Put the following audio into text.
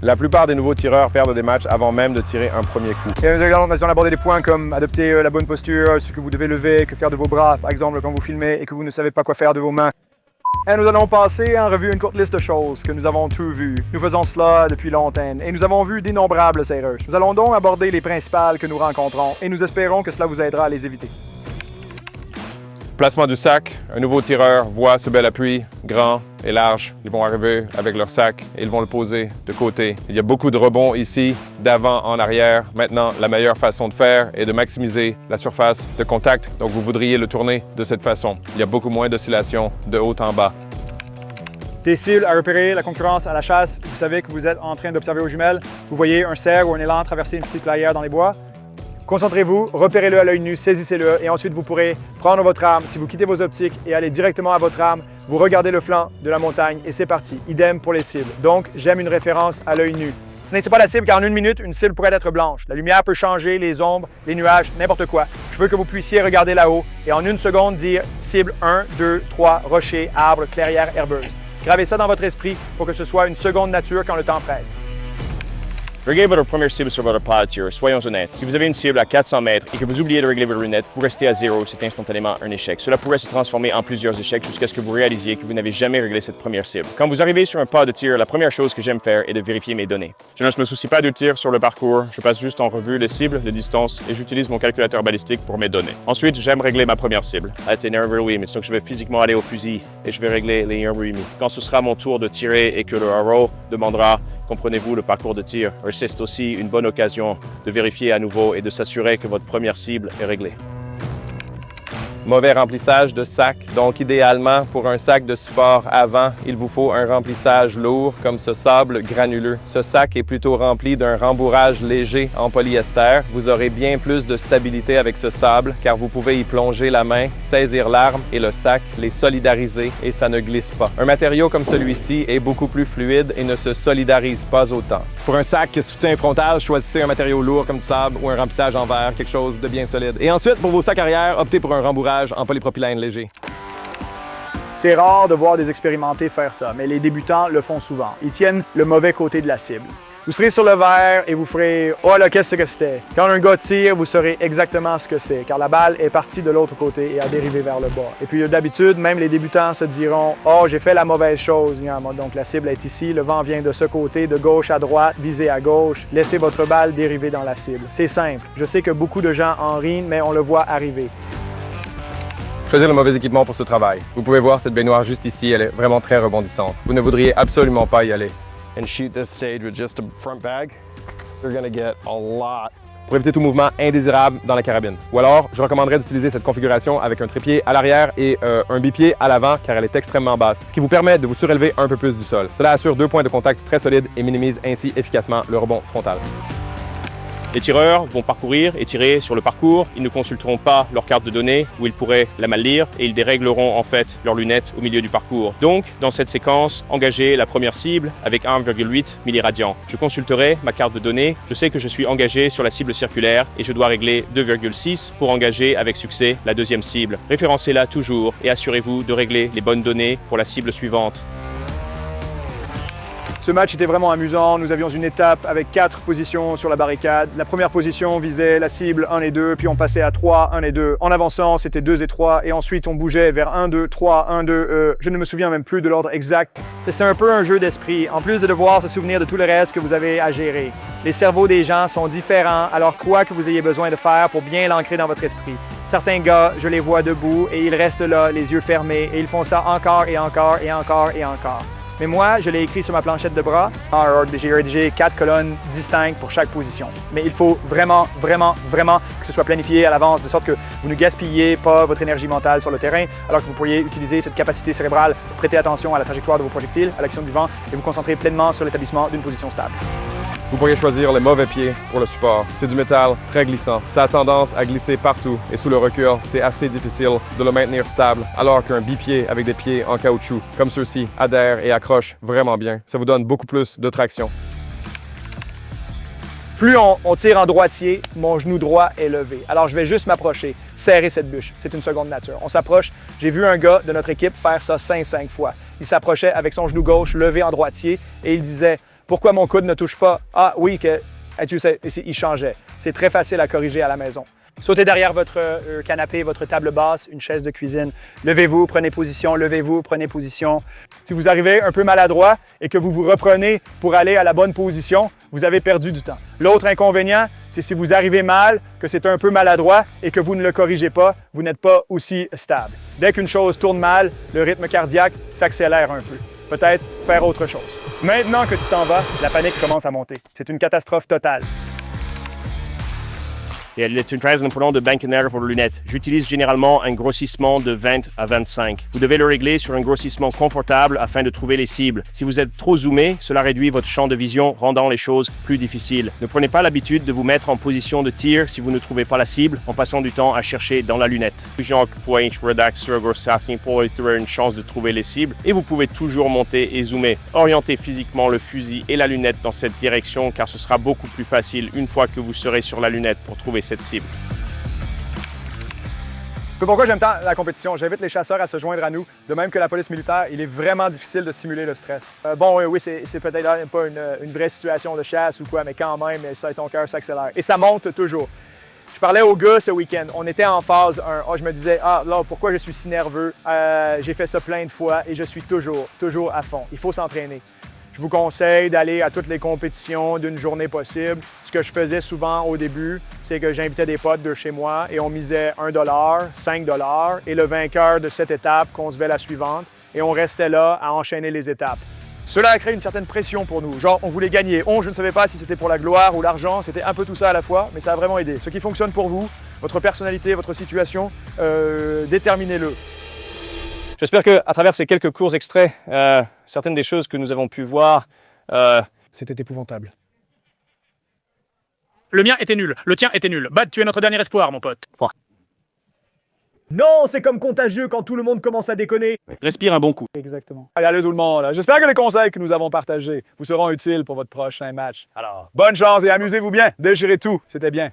La plupart des nouveaux tireurs perdent des matchs avant même de tirer un premier coup. Et nous allons aborder des points comme adopter la bonne posture, ce que vous devez lever, que faire de vos bras, par exemple quand vous filmez et que vous ne savez pas quoi faire de vos mains. Et nous allons passer en revue une courte liste de choses que nous avons tous vues. Nous faisons cela depuis longtemps et nous avons vu d'innombrables erreurs. Nous allons donc aborder les principales que nous rencontrons et nous espérons que cela vous aidera à les éviter. Placement du sac. Un nouveau tireur voit ce bel appui, grand et large. Ils vont arriver avec leur sac et ils vont le poser de côté. Il y a beaucoup de rebonds ici, d'avant en arrière. Maintenant, la meilleure façon de faire est de maximiser la surface de contact. Donc, vous voudriez le tourner de cette façon. Il y a beaucoup moins d'oscillations de haut en bas. Des cibles à repérer, la concurrence à la chasse. Vous savez que vous êtes en train d'observer aux jumelles. Vous voyez un cerf ou un élan traverser une petite clairière dans les bois. Concentrez-vous, repérez-le à l'œil nu, saisissez-le et ensuite vous pourrez prendre votre arme. Si vous quittez vos optiques et allez directement à votre arme, vous regardez le flanc de la montagne et c'est parti. Idem pour les cibles. Donc, j'aime une référence à l'œil nu. Ce n'est pas la cible car en une minute, une cible pourrait être blanche. La lumière peut changer, les ombres, les nuages, n'importe quoi. Je veux que vous puissiez regarder là-haut et en une seconde dire cible 1, 2, 3, rocher, arbre, clairière, herbeuse. Gravez ça dans votre esprit pour que ce soit une seconde nature quand le temps presse. Réglez votre première cible sur votre pas de tir, soyons honnêtes. Si vous avez une cible à 400 mètres et que vous oubliez de régler votre lunette, vous restez à 0, c'est instantanément un échec. Cela pourrait se transformer en plusieurs échecs jusqu'à ce que vous réalisiez que vous n'avez jamais réglé cette première cible. Quand vous arrivez sur un pas de tir, la première chose que j'aime faire est de vérifier mes données. Je ne me soucie pas du tir sur le parcours, je passe juste en revue les cibles, les distances et j'utilise mon calculateur balistique pour mes données. Ensuite, j'aime régler ma première cible. C'est nerveux, oui, mais c'est donc je vais physiquement aller au fusil et je vais régler les nerveux. Quand ce sera mon tour de tirer et que le RO demandera, comprenez-vous le parcours de tir, c'est aussi une bonne occasion de vérifier à nouveau et de s'assurer que votre première cible est réglée. Mauvais remplissage de sac. Donc, idéalement, pour un sac de support avant, il vous faut un remplissage lourd comme ce sable granuleux. Ce sac est plutôt rempli d'un rembourrage léger en polyester. Vous aurez bien plus de stabilité avec ce sable car vous pouvez y plonger la main, saisir l'arme et le sac, les solidariser et ça ne glisse pas. Un matériau comme celui-ci est beaucoup plus fluide et ne se solidarise pas autant. Pour un sac soutien frontal, choisissez un matériau lourd comme du sable ou un remplissage en verre, quelque chose de bien solide. Et ensuite, pour vos sacs arrière, optez pour un rembourrage en polypropylène léger. C'est rare de voir des expérimentés faire ça, mais les débutants le font souvent. Ils tiennent le mauvais côté de la cible. Vous serez sur le verre et vous ferez « Oh là, qu'est-ce que c'était? » Quand un gars tire, vous saurez exactement ce que c'est, car la balle est partie de l'autre côté et a dérivé vers le bas. Et puis d'habitude, même les débutants se diront « Oh, j'ai fait la mauvaise chose. » Donc la cible est ici, le vent vient de ce côté, de gauche à droite, visez à gauche, laissez votre balle dériver dans la cible. C'est simple. Je sais que beaucoup de gens en rient, mais on le voit arriver. Choisir le mauvais équipement pour ce travail. Vous pouvez voir cette baignoire juste ici, elle est vraiment très rebondissante. Vous ne voudriez absolument pas y aller. And shoot this stage with just a front bag, you're gonna get a lot. Pour éviter tout mouvement indésirable dans la carabine. Ou alors, je recommanderais d'utiliser cette configuration avec un trépied à l'arrière et un bipied à l'avant car elle est extrêmement basse, ce qui vous permet de vous surélever un peu plus du sol. Cela assure 2 points de contact très solides et minimise ainsi efficacement le rebond frontal. Les tireurs vont parcourir et tirer sur le parcours. Ils ne consulteront pas leur carte de données où ils pourraient la mal lire et ils dérégleront en fait leurs lunettes au milieu du parcours. Donc, dans cette séquence, engagez la première cible avec 1,8 milliradians. Je consulterai ma carte de données. Je sais que je suis engagé sur la cible circulaire et je dois régler 2,6 pour engager avec succès la deuxième cible. Référencez-la toujours et assurez-vous de régler les bonnes données pour la cible suivante. Ce match était vraiment amusant. Nous avions une étape avec 4 positions sur la barricade. La première position visait la cible 1 et 2, puis on passait à 3, 1 et 2. En avançant, c'était 2 et 3, et ensuite on bougeait vers 1, 2, 3, 1, 2. Je ne me souviens même plus de l'ordre exact. C'est un peu un jeu d'esprit, en plus de devoir se souvenir de tout le reste que vous avez à gérer. Les cerveaux des gens sont différents, alors quoi que vous ayez besoin de faire pour bien l'ancrer dans votre esprit. Certains gars, je les vois debout, et ils restent là, les yeux fermés, et ils font ça encore et encore et encore et encore. Mais moi, je l'ai écrit sur ma planchette de bras. J'ai rédigé 4 colonnes distinctes pour chaque position. Mais il faut vraiment que ce soit planifié à l'avance, de sorte que vous ne gaspillez pas votre énergie mentale sur le terrain, alors que vous pourriez utiliser cette capacité cérébrale pour prêter attention à la trajectoire de vos projectiles, à l'action du vent, et vous concentrer pleinement sur l'établissement d'une position stable. Vous pourriez choisir les mauvais pieds pour le support. C'est du métal très glissant. Ça a tendance à glisser partout et sous le recul, c'est assez difficile de le maintenir stable, alors qu'un bipied avec des pieds en caoutchouc, comme ceux-ci, adhère et accroche vraiment bien. Ça vous donne beaucoup plus de traction. Plus on tire en droitier, mon genou droit est levé. Alors je vais juste m'approcher, serrer cette bûche. C'est une seconde nature. On s'approche. J'ai vu un gars de notre équipe faire ça 5 fois. Il s'approchait avec son genou gauche levé en droitier et il disait Pourquoi mon coude ne touche pas? Ah oui, tu sais, il changeait. C'est très facile à corriger à la maison. Sautez derrière votre canapé, votre table basse, une chaise de cuisine. Levez-vous, prenez position, levez-vous, prenez position. Si vous arrivez un peu maladroit et que vous vous reprenez pour aller à la bonne position, vous avez perdu du temps. L'autre inconvénient, c'est si vous arrivez mal, que c'est un peu maladroit et que vous ne le corrigez pas, vous n'êtes pas aussi stable. Dès qu'une chose tourne mal, le rythme cardiaque s'accélère un peu. Peut-être faire autre chose. Maintenant que tu t'en vas, la panique commence à monter. C'est une catastrophe totale. Et elle est une prise important de Bankenair pour les lunettes. J'utilise généralement un grossissement de 20 à 25. Vous devez le régler sur un grossissement confortable afin de trouver les cibles. Si vous êtes trop zoomé, cela réduit votre champ de vision, rendant les choses plus difficiles. Ne prenez pas l'habitude de vous mettre en position de tir si vous ne trouvez pas la cible, en passant du temps à chercher dans la lunette. Pour une chance de trouver les cibles, et vous pouvez toujours monter et zoomer. Orientez physiquement le fusil et la lunette dans cette direction, car ce sera beaucoup plus facile une fois que vous serez sur la lunette pour trouver cette cible. C'est pourquoi j'aime tant la compétition. J'invite les chasseurs à se joindre à nous. De même que la police militaire, il est vraiment difficile de simuler le stress. Oui, c'est peut-être pas une vraie situation de chasse ou quoi, mais quand même, ça, ton cœur s'accélère. Et ça monte toujours. Je parlais aux gars ce week-end. On était en phase 1. Je me disais, là, pourquoi je suis si nerveux? J'ai fait ça plein de fois et je suis toujours à fond. Il faut s'entraîner. Je vous conseille d'aller à toutes les compétitions d'une journée possible. Ce que je faisais souvent au début, c'est que j'invitais des potes de chez moi et on misait $1, $5 et le vainqueur de cette étape concevait la suivante et on restait là à enchaîner les étapes. Cela a créé une certaine pression pour nous. Genre, on voulait gagner. Je ne savais pas si c'était pour la gloire ou l'argent. C'était un peu tout ça à la fois, mais ça a vraiment aidé. Ce qui fonctionne pour vous, votre personnalité, votre situation, déterminez-le. J'espère qu'à travers ces quelques courts extraits, certaines des choses que nous avons pu voir... C'était épouvantable. Le mien était nul, le tien était nul. Bad, tu es notre dernier espoir, mon pote. Non, c'est comme contagieux quand tout le monde commence à déconner. Respire un bon coup. Exactement. Allez tout le monde. J'espère que les conseils que nous avons partagés vous seront utiles pour votre prochain match. Alors, bonne chance et amusez-vous bien. Déchirez tout. C'était bien.